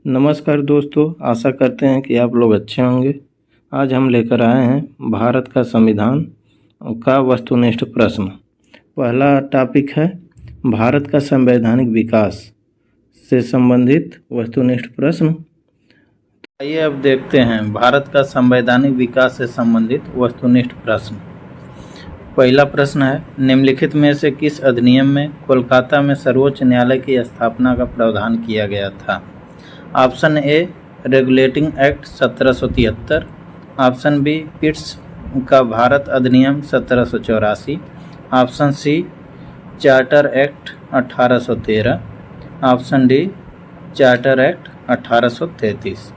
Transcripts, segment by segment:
नमस्कार दोस्तों, आशा करते हैं कि आप लोग अच्छे होंगे। आज हम लेकर आए हैं भारत का संविधान का वस्तुनिष्ठ प्रश्न। पहला टॉपिक है भारत का संवैधानिक विकास से संबंधित वस्तुनिष्ठ प्रश्न। आइए अब देखते हैं भारत का संवैधानिक विकास से संबंधित वस्तुनिष्ठ प्रश्न। पहला प्रश्न है, निम्नलिखित में से किस अधिनियम में कोलकाता में सर्वोच्च न्यायालय की स्थापना का प्रावधान किया गया था? Option A regulating act 1773, option B Pitt's का भारत अधिनियम 1784, option C charter act 1813, option D charter act 1833।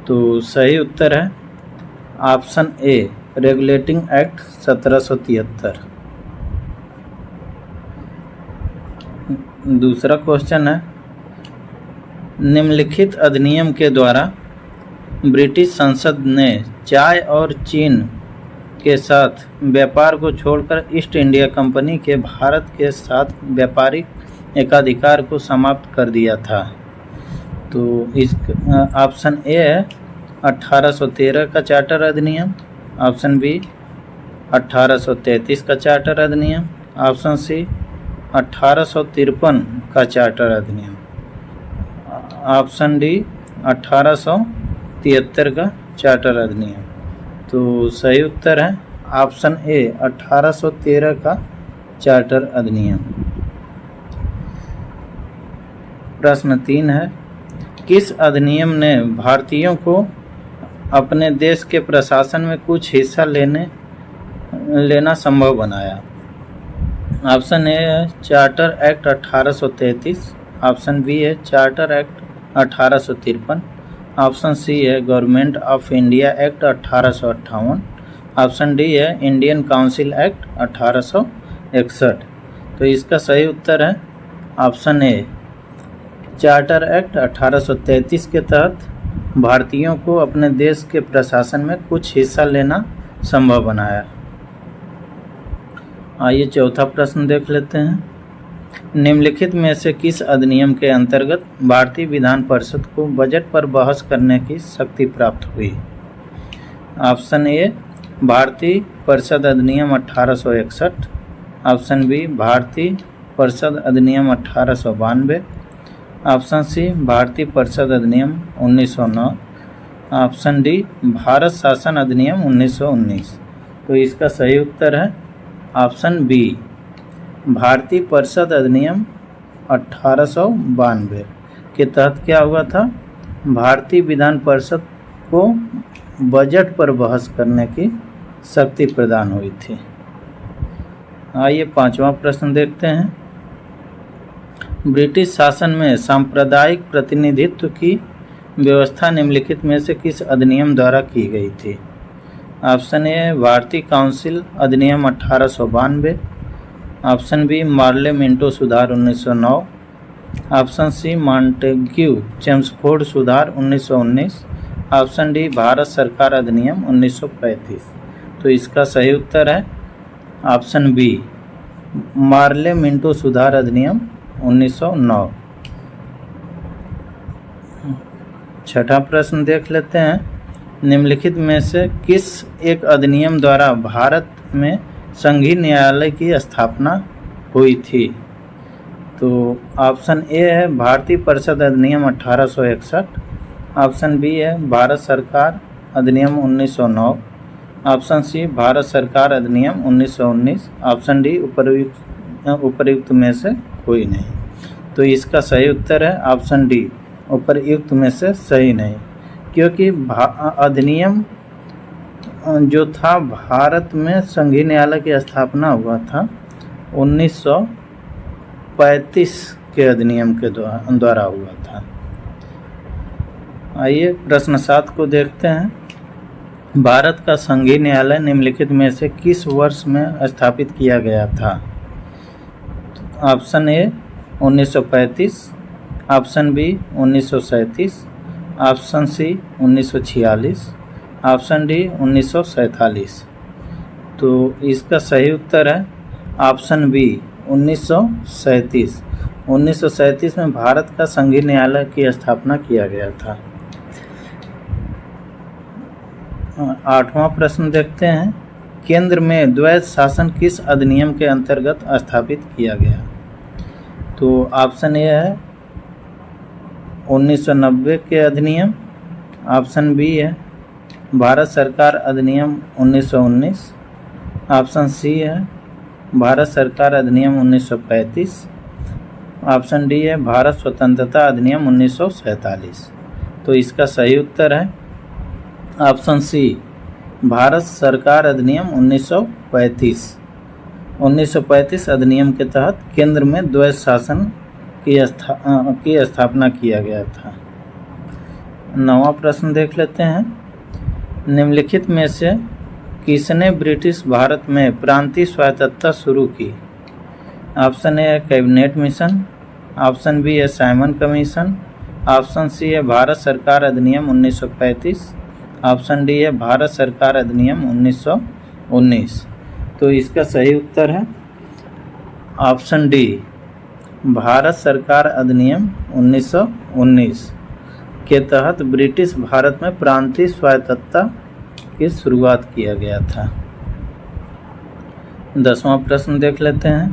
तो सही उत्तर है ऑप्शन ए रेगुलेटिंग एक्ट 1773। दूसरा क्वेश्चन है, निम्नलिखित अधिनियम के द्वारा ब्रिटिश संसद ने चाय और चीन के साथ व्यापार को छोड़कर ईस्ट इंडिया कंपनी के भारत के साथ व्यापारिक एकाधिकार को समाप्त कर दिया था। तो इस ऑप्शन ए है 1813 का चार्टर अधिनियम, ऑप्शन बी 1833 का चार्टर अधिनियम, ऑप्शन सी 1853 का चार्टर अधिनियम, ऑप्शन डी 1873 का चार्टर अधिनियम। तो सही उत्तर है ऑप्शन ए 1813 का चार्टर अधिनियम। प्रश्न 3 है, किस अधिनियम ने भारतीयों को अपने देश के प्रशासन में कुछ हिस्सा लेना संभव बनाया? ऑप्शन ए है चार्टर एक्ट 1833, ऑप्शन बी है चार्टर एक्ट 1853, ऑप्शन सी है government of India act 1858, option D है इंडियन काउंसिल एक्ट 1861। तो इसका सही उत्तर है ऑप्शन ए चार्टर एक्ट 1833 के तहत भारतीयों को अपने देश के प्रशासन में कुछ हिस्सा लेना संभव बनाया। आइए चौथा प्रश्न देख लेते हैं, निम्नलिखित में से किस अधिनियम के अंतर्गत भारतीय विधान परिषद को बजट पर बहस करने की शक्ति प्राप्त हुई? ऑप्शन ए भारतीय परिषद अधिनियम 1861, ऑप्शन बी भारतीय परिषद अधिनियम 1892, ऑप्शन सी भारतीय परिषद अधिनियम 1909, ऑप्शन डी भारत शासन अधिनियम 1919। तो इसका सही उत्तर है ऑप्शन बी भारतीय परिषद अधिनियम 1892 के तहत क्या हुआ था, भारतीय विधान परिषद को बजट पर बहस करने की शक्ति प्रदान हुई थी। आइए पांचवा प्रश्न देखते हैं, ब्रिटिश शासन में सांप्रदायिक प्रतिनिधित्व की व्यवस्था निम्नलिखित में से किस अधिनियम द्वारा की गई थी? ऑप्शन ए भारतीय काउंसिल अधिनियम 1892, ऑप्शन बी मार्ले मिंटो सुधार 1909, ऑप्शन सी मॉन्टेग्यू चेम्सफोर्ड सुधार 1919, ऑप्शन डी भारत सरकार अधिनियम 1935। तो इसका सही उत्तर है ऑप्शन बी मार्ले मिंटो सुधार अधिनियम 1909। छठा प्रश्न देख लेते हैं, निम्नलिखित में से किस एक अधिनियम द्वारा भारत में संघीय न्यायालय की स्थापना हुई थी? तो ऑप्शन ए है भारतीय परिषद अधिनियम 1861, ऑप्शन बी है भारत सरकार अधिनियम 1909, ऑप्शन सी भारत सरकार अधिनियम 1919, ऑप्शन डी उपयुक्त में से कोई नहीं। तो इसका सही उत्तर है ऑप्शन डी उपयुक्त में से सही नहीं, क्योंकि अधिनियम जो था भारत में संघीय न्यायालय की स्थापना हुआ था 1935 के अधिनियम के द्वारा हुआ था। आइए प्रश्न 7 को देखते हैं, भारत का संघीय न्यायालय निम्नलिखित में से किस वर्ष में स्थापित किया गया था? Option A 1935, option B 1937, option C 1946, option D 1947। तो इसका सही उत्तर है ऑप्शन बी 1937। 1937 में भारत का संघीय न्यायालय की स्थापना किया गया था। 8वां प्रश्न देखते हैं, केंद्र में द्वैध शासन किस अधिनियम के अंतर्गत स्थापित किया गया? तो ऑप्शन ए है 1990 के अधिनियम, ऑप्शन बी है भारत सरकार अधिनियम 1919, ऑप्शन सी है भारत सरकार अधिनियम 1935, ऑप्शन डी है भारत स्वतंत्रता अधिनियम 1947। तो इसका सही उत्तर है ऑप्शन सी भारत सरकार अधिनियम 1935। 1935 अधिनियम के तहत केंद्र में द्वैध शासन की स्थापना किया गया था। 9वां प्रश्न देख लेते हैं, निम्नलिखित में से किसने ब्रिटिश भारत में प्रांतीय स्वायत्तता शुरू की? ऑप्शन ए है कैबिनेट मिशन, ऑप्शन बी है साइमन कमीशन, ऑप्शन सी है भारत सरकार अधिनियम 1935, ऑप्शन डी है भारत सरकार अधिनियम 1919। तो इसका सही उत्तर है ऑप्शन डी भारत सरकार अधिनियम 1919 के तहत ब्रिटिश भारत में प्रांतीय स्वायत्तता की शुरुआत किया गया था। 10वां प्रश्न देख लेते हैं,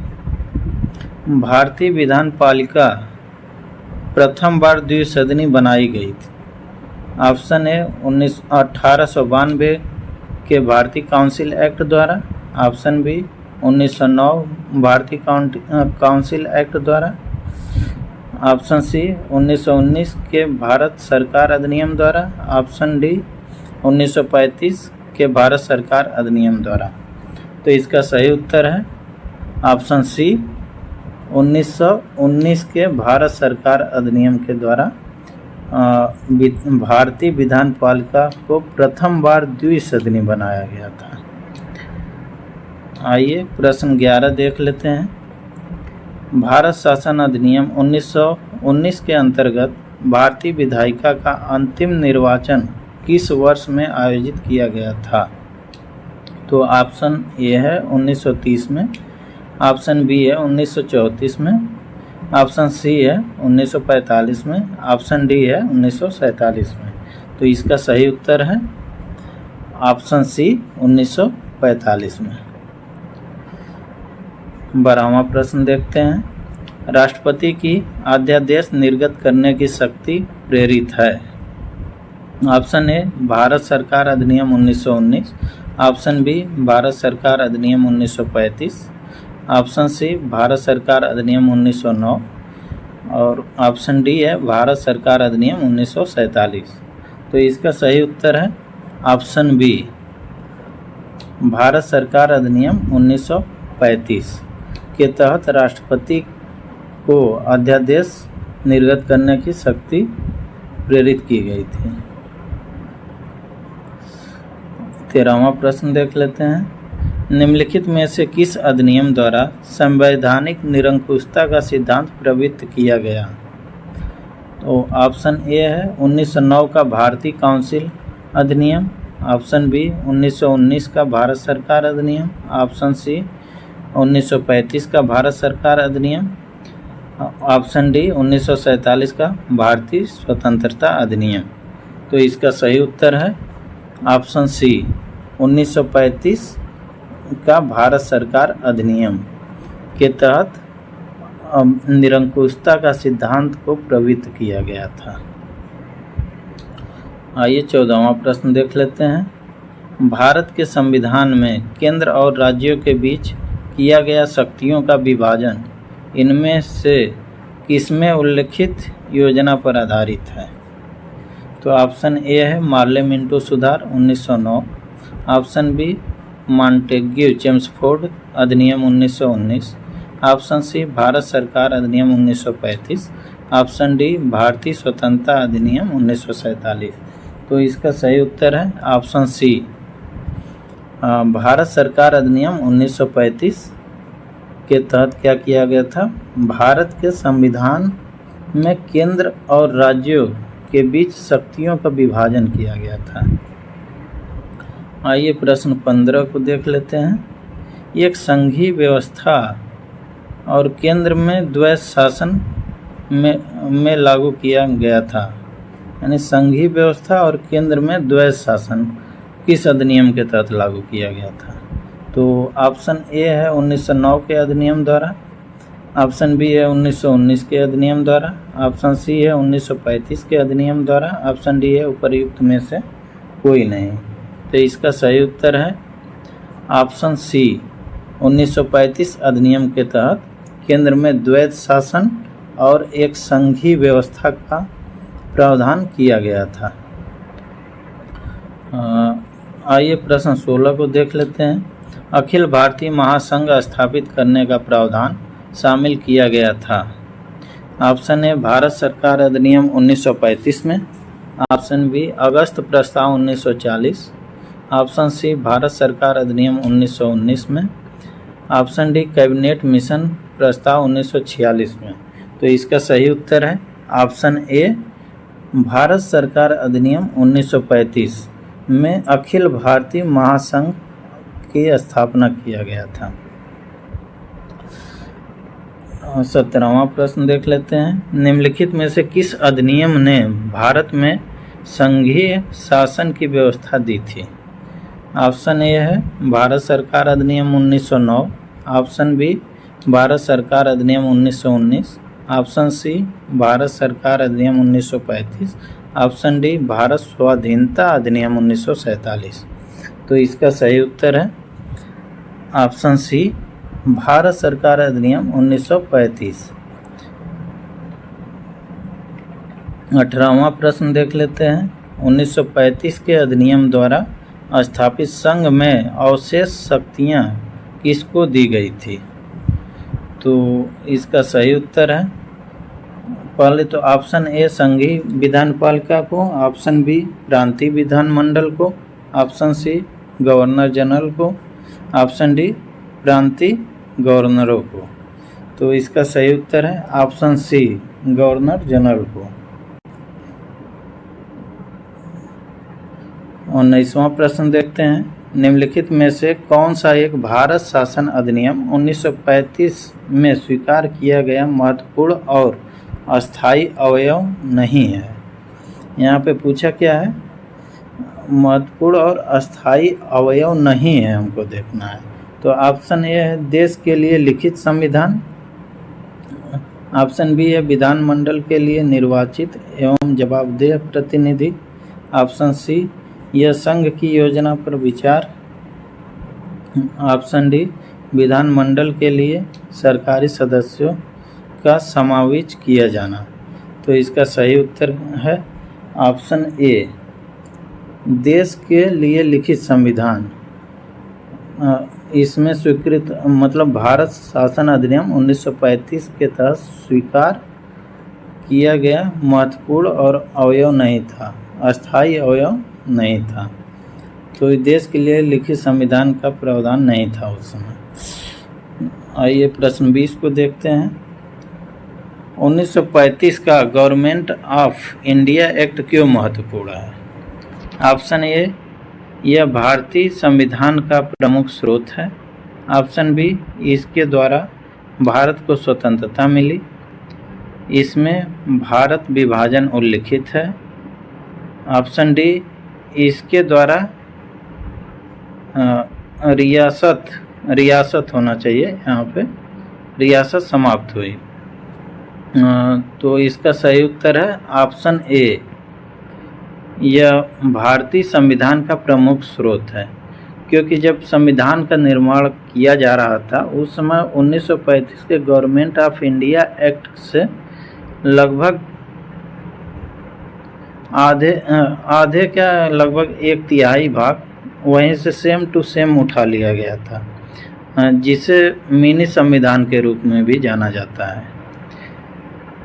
भारतीय विधान पालिका प्रथम बार द्विसदनी बनाई गई थी। ऑप्शन ए 1892 के भारतीय काउंसिल एक्ट द्वारा, ऑप्शन बी 1909 भारतीय काउंसिल एक्ट द्वारा, ऑप्शन सी 1919 के भारत सरकार अधिनियम द्वारा, ऑप्शन डी 1935 के भारत सरकार अधिनियम द्वारा। तो इसका सही उत्तर है ऑप्शन सी 1919 के भारत सरकार अधिनियम के द्वारा भारतीय विधान पालिका को प्रथम बार द्विसदनी बनाया गया था। आइए प्रश्न 11 देख लेते हैं, भारत शासन अधिनियम 1919 के अंतर्गत भारतीय विधायिका का अंतिम निर्वाचन किस वर्ष में आयोजित किया गया था? तो ऑप्शन ए है 1930 में, ऑप्शन बी है 1934 में, ऑप्शन सी है 1945 में, ऑप्शन डी है 1947 में। तो इसका सही उत्तर है ऑप्शन सी 1945 में। 12वां प्रश्न देखते हैं, राष्ट्रपति की अध्यादेश निर्गत करने की शक्ति प्रेरित है? ऑप्शन ए भारत सरकार अधिनियम 1919, ऑप्शन बी भारत सरकार अधिनियम 1935, ऑप्शन सी भारत सरकार अधिनियम 1909 और ऑप्शन डी है भारत सरकार अधिनियम 1947। तो इसका सही उत्तर है ऑप्शन बी भारत सरकार अधिनियम 1935 के तहत राष्ट्रपति को अध्यादेश निर्गत करने की शक्ति प्रेरित की गई थी। 13वां प्रश्न देख लेते हैं, निम्नलिखित में से किस अधिनियम द्वारा संवैधानिक निरंकुशता का सिद्धांत प्रवृत्त किया गया? तो ऑप्शन ए है 1909 का भारतीय काउंसिल अधिनियम, ऑप्शन बी 1919 का भारत सरकार अधिनियम, ऑप्शन सी 1935 का भारत सरकार अधिनियम, ऑप्शन डी 1947 का भारतीय स्वतंत्रता अधिनियम। तो इसका सही उत्तर है ऑप्शन सी 1935 का भारत सरकार अधिनियम के तहत निरंकुशता का सिद्धांत को प्रवृत्त किया गया था। आइए 14वां प्रश्न देख लेते हैं, भारत के संविधान में केंद्र और राज्यों के बीच किया गया शक्तियों का विभाजन इनमें से किसमें उल्लिखित योजना पर आधारित है? तो ऑप्शन ए है मार्ले मिंटो सुधार 1909, ऑप्शन बी मॉन्टेग्यू चेम्सफोर्ड अधिनियम 1919, ऑप्शन सी भारत सरकार अधिनियम 1935, ऑप्शन डी भारतीय स्वतंत्रता अधिनियम 1947। तो इसका सही उत्तर है ऑप्शन सी भारत सरकार अधिनियम 1935 के तहत क्या किया गया था? भारत के संविधान में केंद्र और राज्यों के बीच शक्तियों का विभाजन किया गया था। आइए प्रश्न 15 को देख लेते हैं, एक संघीय व्यवस्था और केंद्र में द्वैध शासन में लागू किया गया था। यानी संघीय व्यवस्था और केंद्र में द्वैध शासन किस अधिनियम के तहत लागू किया गया था? तो ऑप्शन ए है 1909 के अधिनियम द्वारा, ऑप्शन बी है 1919 के अधिनियम द्वारा, ऑप्शन सी है 1935 के अधिनियम द्वारा, ऑप्शन डी है उपर्युक्त में से कोई नहीं। तो इसका सही उत्तर है ऑप्शन सी, 1935 अधिनियम के तहत केंद्र में द्वैध शासन और एक संघीय व्यवस्था का प्रावधान किया गया था। आइए प्रश्न 16 को देख लेते हैं। अखिल भारतीय महासंघ स्थापित करने का प्रावधान शामिल किया गया था। ऑप्शन ए भारत सरकार अधिनियम 1935 में, ऑप्शन बी अगस्त प्रस्ताव 1940, ऑप्शन सी भारत सरकार अधिनियम 1919 में, ऑप्शन डी कैबिनेट मिशन प्रस्ताव 1946 में। तो इसका सही उत्तर है ऑप्शन ए, भारत सरकार अधिनियम 1935 में अखिल भारतीय महासंघ की स्थापना किया गया था। 17वां प्रश्न देख लेते हैं। निम्नलिखित में से किस अधिनियम ने भारत में संघीय शासन की व्यवस्था दी थी? ऑप्शन ए है भारत सरकार अधिनियम 1909, ऑप्शन बी भारत सरकार अधिनियम 1919, ऑप्शन सी भारत सरकार अधिनियम 1935, ऑप्शन डी भारत स्वाधीनता अधिनियम 1947। तो इसका सही उत्तर है ऑप्शन सी, भारत सरकार अधिनियम 1935। 18वां प्रश्न देख लेते हैं। 1935 के अधिनियम द्वारा स्थापित संघ में अवशेष शक्तियाँ किसको दी गई थी? तो इसका सही उत्तर है पहले तो ऑप्शन ए संघीय विधानपालिका को, ऑप्शन बी प्रांतीय विधानमंडल को, ऑप्शन सी गवर्नर जनरल को, ऑप्शन डी प्रांतीय गवर्नरों को। तो इसका सही उत्तर है ऑप्शन सी, गवर्नर जनरल को। 19वां प्रश्न देखते हैं। निम्नलिखित में से कौन सा एक भारत शासन अधिनियम 1935 में स्वीकार किया गया महत्वपूर्ण और अस्थायी अवयव नहीं है? यहाँ पे पूछा क्या है? महत्वपूर्ण और अस्थायी अवयव नहीं है, हमको देखना है। तो ऑप्शन ए है देश के लिए लिखित संविधान, ऑप्शन बी है विधानमंडल के लिए निर्वाचित एवं जवाबदेह प्रतिनिधि, ऑप्शन सी यह संघ की योजना पर विचार, ऑप्शन डी विधानमंडल के लिए सरकारी सदस्यों का समावेश किया जाना। तो इसका सही उत्तर है ऑप्शन ए, देश के लिए लिखित संविधान। इसमें स्वीकृत मतलब भारत शासन अधिनियम 1935 के तहत स्वीकार किया गया महत्वपूर्ण और अवयव नहीं था, अस्थायी अवयव नहीं था। तो देश के लिए लिखित संविधान का प्रावधान नहीं था उस समय। आइए प्रश्न 20 को देखते हैं। 1935 का गवर्नमेंट ऑफ इंडिया एक्ट क्यों महत्वपूर्ण है? ऑप्शन ए, यह भारतीय संविधान का प्रमुख स्रोत है, ऑप्शन बी इसके द्वारा भारत को स्वतंत्रता मिली, इसमें भारत विभाजन उल्लिखित है, ऑप्शन डी इसके द्वारा रियासत होना चाहिए, यहाँ पे रियासत समाप्त हुई। तो इसका सही उत्तर है ऑप्शन ए, यह भारतीय संविधान का प्रमुख स्रोत है। क्योंकि जब संविधान का निर्माण किया जा रहा था उस समय 1935 के गवर्नमेंट ऑफ इंडिया एक्ट से लगभग आधे क्या लगभग 1/3 भाग वहीं से सेम टू सेम उठा लिया गया था, जिसे मिनी संविधान के रूप में भी जाना जाता है।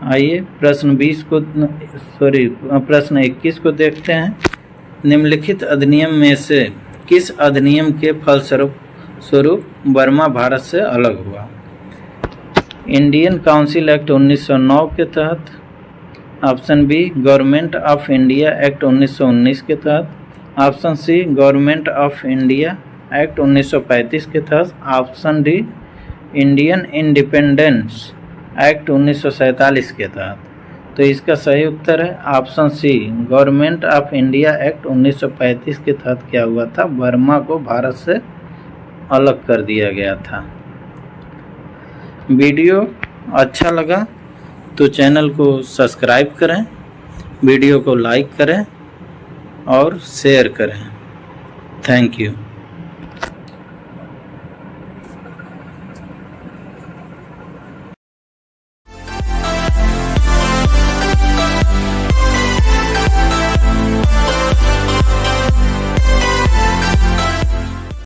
आइए प्रश्न 21 को देखते हैं। निम्नलिखित अधिनियम में से किस अधिनियम के फलस्वरूप बर्मा भारत से अलग हुआ? इंडियन काउंसिल एक्ट 1909 के तहत, option B government of India act 1919 के तहत, option C government of India act 1935 के तहत, option D Indian independence act 1947 के तहत। तो इसका सही उत्तर है option C, government of India act 1935 के तहत क्या हुआ था, बर्मा को भारत से अलग कर दिया गया था। वीडियो अच्छा लगा तो चैनल को सब्सक्राइब करें, वीडियो को लाइक करें और शेयर करें। Thank you.